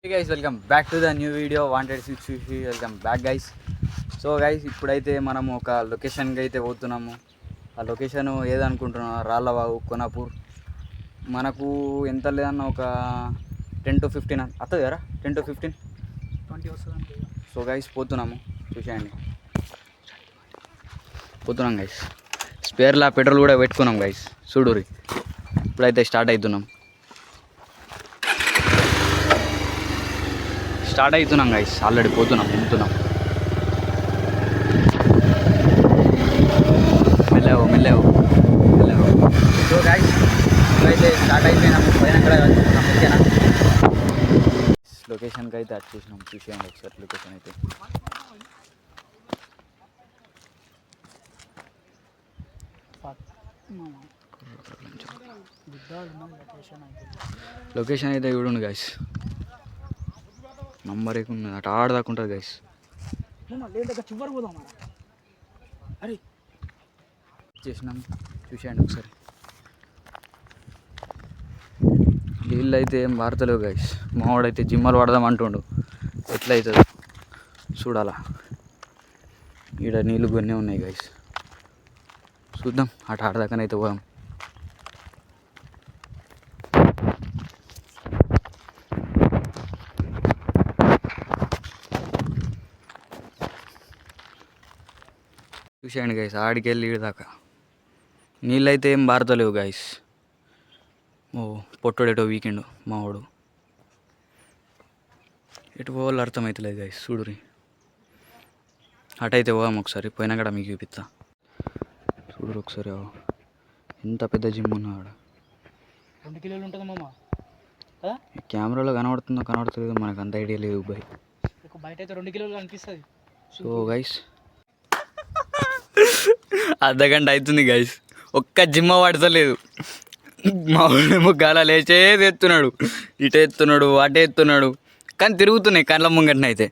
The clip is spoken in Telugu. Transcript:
Hey guys, welcome back to the new video. Wanted Sushi, welcome back guys. So guys ఇప్పుడైతే మనము ఒక లొకేషన్కి అయితే పోతున్నాము. ఆ లొకేషన్ ఏదనుకుంటున్నాం, రాళ్ళవాగు కొనాపూర్. మనకు ఎంత లేదన్న ఒక 10 to 15 వస్తుంది కదా, 10 to 15 20 వస్తుంది. సో గైస్ పోతున్నాము, చూసేయండి. పోతున్నాం గైస్. స్పేర్లా పెట్రోల్ కూడా పెట్టుకున్నాం గైస్, చూడురి. ఇప్పుడైతే స్టార్ట్ అవుతున్నాం గైస్. ఆల్రెడీ పోతున్నాం, వెళ్తున్నాం. మెల్లవు. సో గైస్ ఇప్పుడైతే స్టార్ట్ అయిపోయినాం. పైన అక్కడ వెళ్తున్నాం. ఓకేనా, లొకేషన్కి అయితే వచ్చేసినాం. చూసేయండి ఒకసారి లొకేషన్ అయితే. లొకేషన్ అయితే చూడండి గైస్, నంబర్ ఉన్నది. అటు ఆడదాకా ఉంటుంది గైస్. చేసినాం, చూసేయండి ఒకసారి. నీళ్ళు అయితే ఏం వాడతలేవు గైస్. మావాడైతే జిమ్మలు వాడదాం అంటుండు. ఎట్లయితుంది చూడాలా. ఈడ నీళ్ళు కొన్ని ఉన్నాయి గైస్, చూద్దాం. అటు ఆడదాకానైతే పోదాం. చూసేయండి గైస్, ఆడికి వెళ్ళి దాకా నీళ్ళు అయితే ఏం బారతలేవు గైస్. ఓ పొట్టోడేటో వీకెండ్ మావాడు. ఎటు పోవాలో అర్థమవుతలేదు గైస్, చూడురి. అటైతే పోదాం ఒకసారి, పోయినా కూడా మీకు చూపిస్తా. చూడరు ఒకసారి, ఎంత పెద్ద జిమ్ ఉన్నాడు. 2 కిలోలు ఉంటుంది మామ. కెమెరాలో కనబడుతుందో మనకు అంత ఐడియా లేదు బాయ్. బయట అయితే 2 కిలోలు అనిపిస్తుంది. సో గైస్ అర్ధగంట అవుతుంది గైస్, ఒక్క జిమ్మ పడతలేదు. మా వాడేమో గాల లేచే ఎత్తున్నాడు, ఇటే ఎత్తున్నాడు, అటే ఎత్తున్నాడు, కానీ తిరుగుతున్నాయి కళ్ళ ముంగట్నైతే.